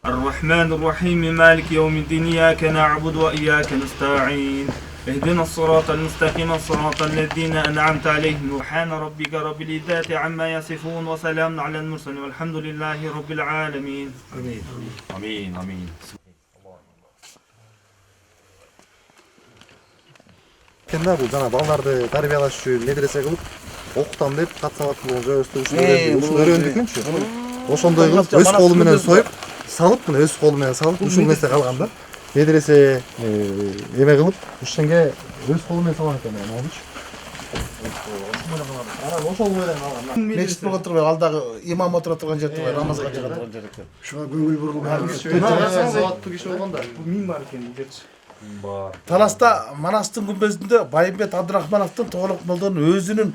الرحمن الرحيم مالك يوم الدين إياك نعبد وإياك نستعين اهدنا الصراط المستقيم صراط الذين أنعمت عليهم سبحان ربك رب العزة عما يصفون وسلام على المرسلين والحمد لله رب العالمين آمين آمين آمين. Kendiler bu jana balарды тарбиялаш үчүн медресе кылып окутам деп кат сабат болгон жөбөстү ушул өрөндүкүнчү. Ошондой кылып өз колу менен союп, салып мына өз колу менен салып ушул нерсе калган да. Медресе эме кылып, ушунга өз колу менен салган экен анычы. Ана ошол менен алган. Мечит болгон турбай алдагы имам отура турган жер турбай намазга чыга турган жер экен. Шуга көңүл бурулган. Сабаттуу киши болгондо. Bu min var ekan дечи. Таласта Манастын күмбөзүндө Байымбет Абдырахмановдун Тоголок молдонун өзүнүн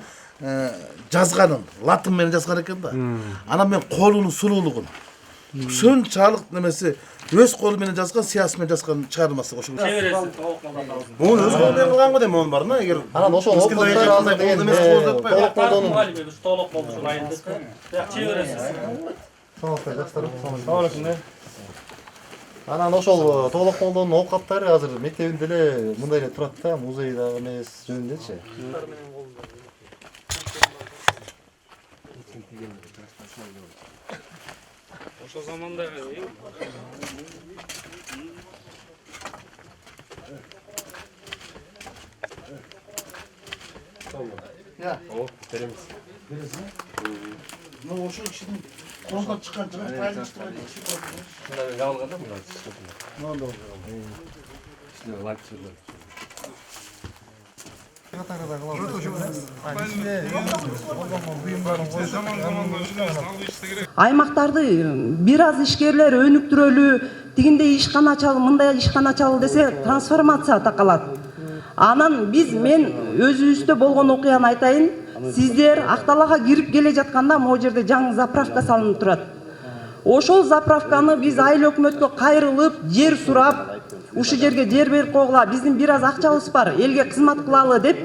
жазганын латын менен жазган экен да. Анан мен колунун сулуулугун ушунчалык немеси өз колу менен жазган, сыясы менен жазган чыгармасы ошол. Муну өз колу менен кылган го дейм муну барына эгер. Анан ошол окуучулар деген Толок болду ушул айында. Чебересиз. Анан ошол Тоголок молдонун оокаттары азыр мектебинде эле мындай эле турат да, музейдагы эмес жөнүндөчү. Ошол заманда Ya. O, veremiz. Ne ошол кишинин колунан чыккан жыгы тайылыштырган киши бар. Шундай жабылганда мына чыгып. Мондо. Сиздер лайк сүрдүр. Аймактарды бир аз ишкерлер өнүктүрөлү, тигиндей ишкана ачалы, мындай ишкана ачалы десе трансформация такалат. Анан мен өзүбүздө болгон окуяны айтайын. Сиздер Акталага кирип келе жатканда могу жерде жаңы заправка салынып турат. Ошол заправканы биз айыл өкмөткө кайрылып, жер сурап, ушул жерге жер берип койгула, биздин бир аз акчабыз бар, элге кызмат кылалы деп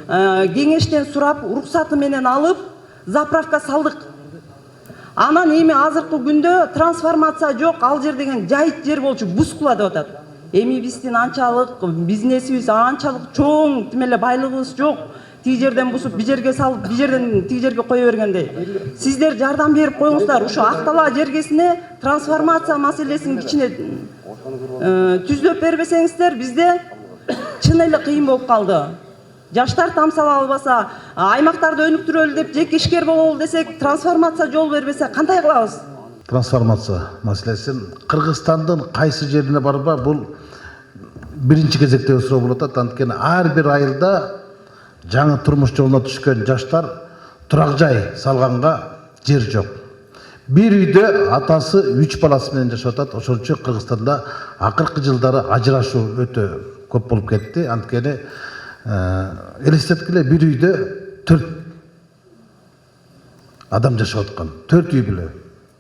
кеңештен сурап, уруксаты менен алып, заправка салдык. Анан эми азыркы күндө трансформация жок, ал жер деген жайыт жер болчу, бускула деп атат. Эми биздин анчалык бизнесибиз, анчалык чоң тимеле байлыгыбыз жок. Тиги жерден бусуп, бир жерге салып, бир жерден тиги жерге кое бергендей. Сиздер жардам берип коюңуздар. Ушу Актала жергесине трансформация маселесин кичине түздөп бербесеңиздер, бизде чын эле кыйын болуп калды. Жаштар тамсала албаса, аймактарды өнүктүрөлү деп жеке ишкер бололу десек, трансформация жол бербесе кандай кылабыз? Трансформация маселесин Кыргызстандын кайсы жерине барба, бул биринчи кезекте суроо болот. Анткени ар бир айылда жаңы турмуш жолуна түшкөн жаштар турак жай салганга жер жок. Бир үйдө атасы 3 баласы менен жашап атат. Ошол үчүн Кыргызстанда акыркы жылдары ажырашуу өтө көп болуп кетти. Анткени элестеткиле, бир үйдө 4 адам жашап аткан. 4 үй биле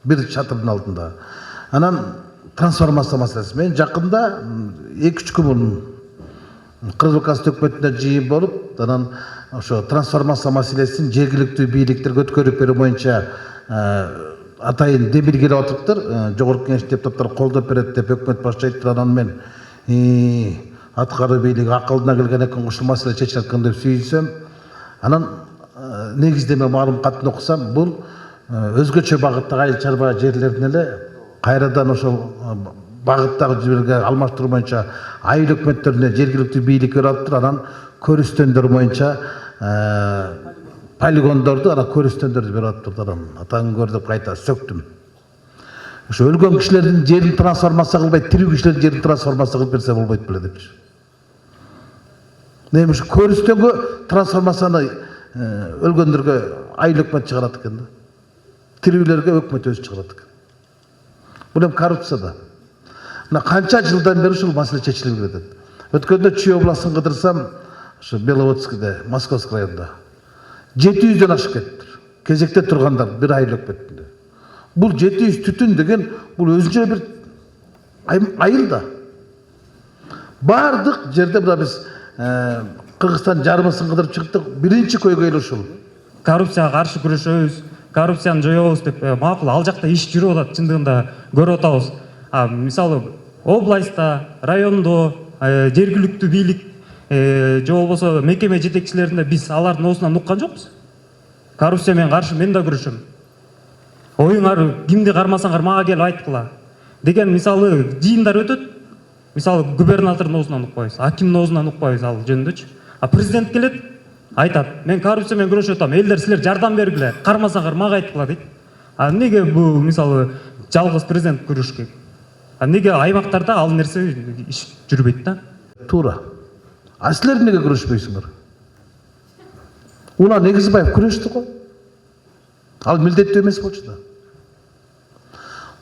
бир чатырдын алдында. Анан трансформация маселеси мен жакында 2-3 күн мурун Кыргыз Республикасы өкмөтүндө жыйын болуп, анан ошо трансформация маселесин жергиликтүү бийликтерге өткөрүп берүү боюнча атайын демир келип атыптыр. Жогорку Кеңеш депутаттары колдоп берет деп өкмөт башчы айтты. Анан мен аткаруу бийлиги акылына келген экен, ушул маселе чечилет экен деп сүйүнсөм, анан негиздеме маалым катын окусам, бул өзгөчө багыттагы айыл чарба жерлерин эле кайрадан ошол багыттагы жерлерге алмаштыруу боюнча айыл өкмөттөрүнө жергиликтүү бийлик берип атыптыр. Анан көрүстөндөр боюнча полигондорду, анан көрүстөндөрдү берип атыптыр. Анан атаң көр деп кайта сөктүм. Ошо өлгөн кишилердин жерин трансформация кылбай, тирүү кишилердин жерин трансформация кылып берсе болбойт беле депчи. Эми ушу көрүстөнгө трансформацияны өлгөндөргө айыл өкмөт чыгарат экен да. Тирүүлөргө өкмөт өзү чыгарат экен. Бул эми коррупция да. Мына канча жылдан бери ушул маселе чечилип келет. Өткөндө Чүй областын кыдырсам, ошо Беловодскийде, Московский районунда 700дөн ашып кетти. Кезекте тургандар бир айыл өкмөтүндө. Бул 700 түтүн деген бул өзүнчө бир айыл да. Бардык жерде мына биз Кыргызстан жарымысын кыдырып чыктык. Биринчи көйгөй ушул. Коррупцияга каршы күрөшөбүз. коррупцияны жоебуз деп макул ал жакта иш жүрүп атат, чындыгында көрүп атабыз. Мисалы областта, райондо, жергиликтүү бийлик же болбосо мекеме жетекчилеринде биз алардын оозунан уккан жокпуз. Коррупция менен каршы мен да күрөшөм. Оюңар кимди кармасаңар мага келип айткыла деген мисалы жыйындар өтөт. Мисалы губернатордун оозунан укпайбыз, акимдин оозунан укпайбыз ал жөнүндөчү. Президент келет, айтат, мен коррупция менен күрөшүп атам, элдер силер жардам бергиле, кармасаңар мага айткыла дейт. Неге бул мисалы жалгыз президент күрөш керек? Неге аймактарда ал нерсе иш жүрбөйт да? Туура. Силер неге күрөшпөйсүңөр? Улан Эгизбаев күрөштү го. Ал милдеттүү эмес болчу да.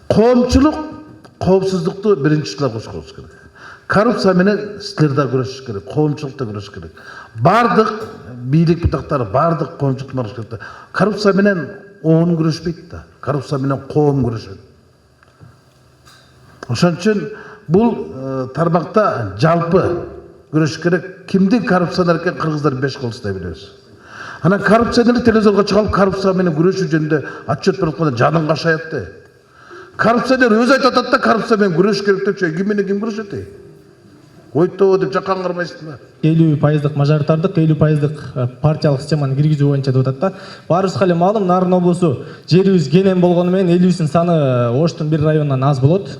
Коомчулук коопсуздукту биринчи жылы кошколуш керек. Коррупция менен силер да күрөшүш керек, коомчулук да күрөшүш керек. Бардык бийлик бутактары, бардык коомчулук күрөшүш керек. Коррупция менен оон күрөшпөйт да. Коррупция менен коом күрөшөт. Ошон үчүн бул тармакта жалпы күрөшүш керек. Кимди коррупционер экен кыргыздар 5 кол устай билебиз. Анан коррупционер телевизорго чыгып коррупция менен күрөшүү жөнүндө отчет берип атканда жаның кашайат да. Коррупционер өзү айтып атат да коррупция менен күрөшүш керек деп, ким менен ким күрөшөт? Ойто деп жакан кармайсыңдар. 50% мажоритардык, 50% партиялык системаны киргизүү боюнча деп атат да. Баарыбызга эле маалым, Нарын облусу жерибиз кенен болгону менен элибиздин саны Оштун бир районунан аз болот.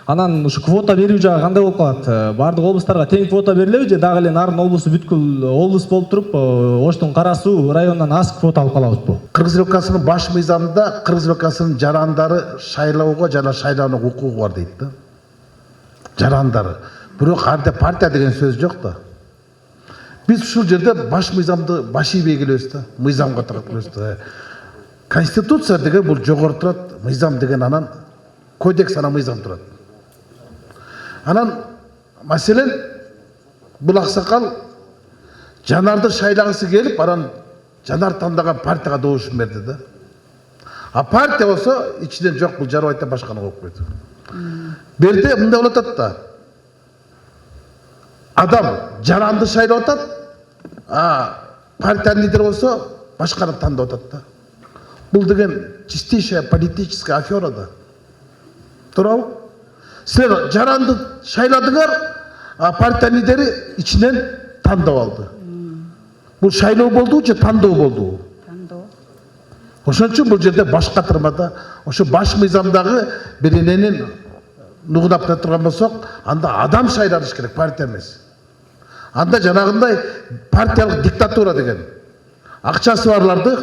Анан ушу квота берүү жагы кандай болуп калат? Бардык облустарга тең квота берилеби же дагы эле Нарын облусу бүткүл облус болуп туруп, Оштун Кара Суу районунан аз квота алып калабызбы? Кыргыз өлкөсүнүн баш мыйзамында кыргыз өлкөсүнүн жарандары шайлоого жана шайланууга укугу бар дейт да. Жарандары. Бирок анда партия деген сөз жок да. Биз ушул жерде баш мыйзамды башый белгилебиз да, мыйзамга тарап келебиз да. Конституция деген бул жогору турат, мыйзам деген анан кодекс анан мыйзам турат. Анан маселен бул аксакал Жанарды шайлагысы келип, анан Жанар тандаган партияга добушун берди да. А партия болсо ичинен жок, бул жарабайт деп башканы коюп койду. Берде мындай болуп атат да. Адам Жаранды шайлап атат, партиянын лидери болсо башканы тандап атат да. Бул деген чистейшая политическая афера да. Туурабы? Силер Жаранды шайладыңар, партиянын лидери ичинен тандап алды. Бул шайлоо болду же тандоо болду? Тандоо. Ошон үчүн бул жерде баш катырмада, ошо баш мыйзамдагы берененин нугунап турган болсок, анда адам шайланыш керек, партия эмес. Анда жанагындай партиялык диктатура деген. Акчасы барларды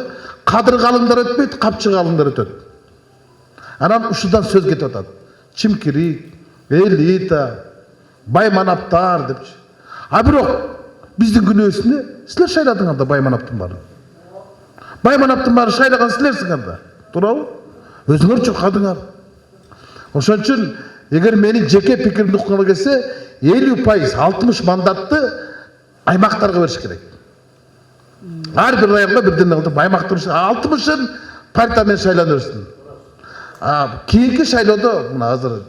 кадыр калыңдар өтпөйт, капчы калыңдар өтөт. Анан ушудан сөз кетип атат. Чимкирик, элита, байманаптар депчи. Бирок биздин күнөөсүнө силер шайладыңар да байманаптын баарын. Байманаптын баарын шайлаган силерсиңер да. Туурабы? Өзүңөр чуркадыңар. Ошон үчүн эгер менин жеке пикиримди укканга келсе, 50%, 60 мандатты аймактарга бериш керек. Ар бир районго бирден кылып аймак туруш, 60-ын партия менен шайлана берсин. Кийинки шайлоодо мына азыр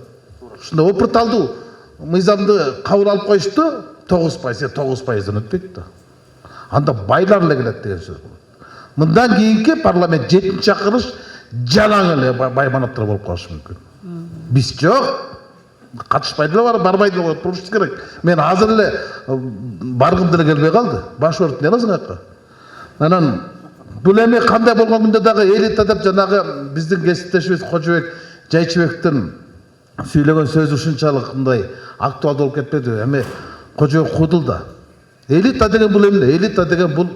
ушундай опырталдуу мыйзамды кабыл алып коюшту, 9%дан өтпөйт да. Анда байлар эле келет деген сөз болот. Мындан кийинки парламент 7-чи чакырыш жалаң эле байманаптар болуп калышы мүмкүн. Биз жок. Катышпайды эле барбайды эле турушубуз керек. Мен азыр эле баргым деле келбей калды. Баш өрүп аласың акка. Анан бул эми кандай болгон күндө дагы элита деп жанагы биздин кесиптешибиз Кожобек Жайчыбектин сүйлөгөн сөзү ушунчалык мындай актуалдуу болуп кетпеди. Эми Кожобек кудул да. Элита деген бул эмне? Элита деген бул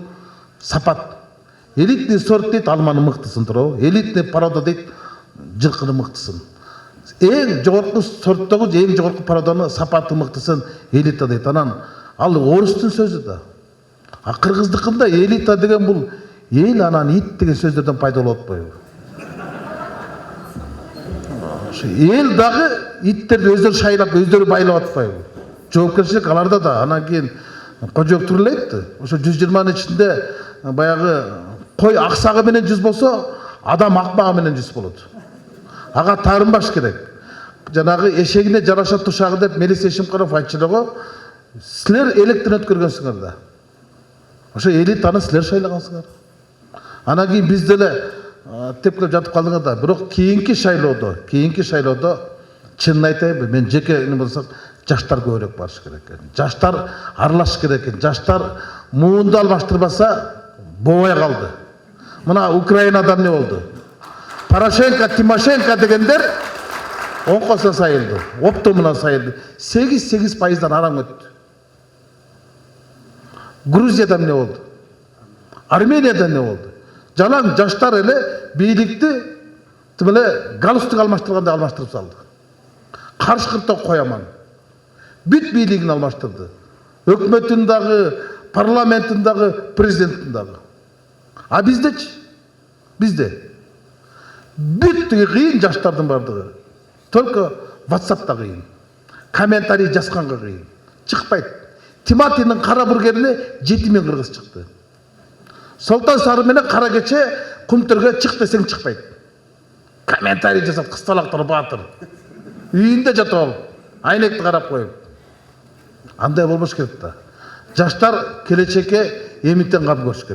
сапат. Элитный сорт дейт алманын мыктысын, туурабы? Элитный порода дейт жылкынын мыктысын. Эң жогорку сорттогу, эң жогорку породаны сапаты мыктысын элита дейт. Анан ал орустун сөзү да. Кыргыздыкында элита деген бул эл анан ит деген сөздөрдөн пайда болуп атпайбы? Эл дагы иттерди өздөрү шайлап, өздөрү байлап атпайбы? Жоопкерчилик аларда да. Анан кийин Кожобек туруп эле айтты. Ошо 120-нын ичинде баягы кой аксагы менен 100 болсо, адам акмагы менен 100 болот. Ага таарынбаш керек. Жанагы эшегине жараша тушагы деп Мелис Эшимкулов айтчылыгы, силер электен өткөргөнсүңөр да. Ошо элитаны силер шайлагансыңар. Анан кийин биз деле тепкілеп жатып қалдыңыз да, бирок кийинки шайлоодо чынын айтайынбы, мен жеке эме болсак, жаштар көбүрөөк барыш керек экен. Жаштар аралашыш керек экен. Жаштар муунду алмаштырбаса болбой калды. Мына Украинада эмне болду? Порошенко, Тимошенко дегендер оңкосо сайылды, оптомуна сайылды. 8% арам өттү. Грузияда эмне болду? Арменияда эмне болду? Жалаң жаштар эле бийликти тимеле галстук алмаштыргандай алмаштырып салды. Каршыкыртта кояман. Бүт бийлигин алмаштырды. Өкмөтүн дагы, парламентин дагы, президенттин дагы. А биздечи? Бизде бүт кыйын жаштардын бардыгы. Только WhatsApp'та кыйын. Комментарий жазганга кыйын. Чыкпайт. Тиматинин кара бургерине 7000 кыргыз чыкты. Солтан Сары менен кара кече Кумтөргө чык десең чыкпайт. Комментарий жасап кысталактар баатыр. Үйүндө жатып алып, айнекти карап коюп. Андай болбош керек да. Жаштар келечекке эмиттен кам көрүш керек.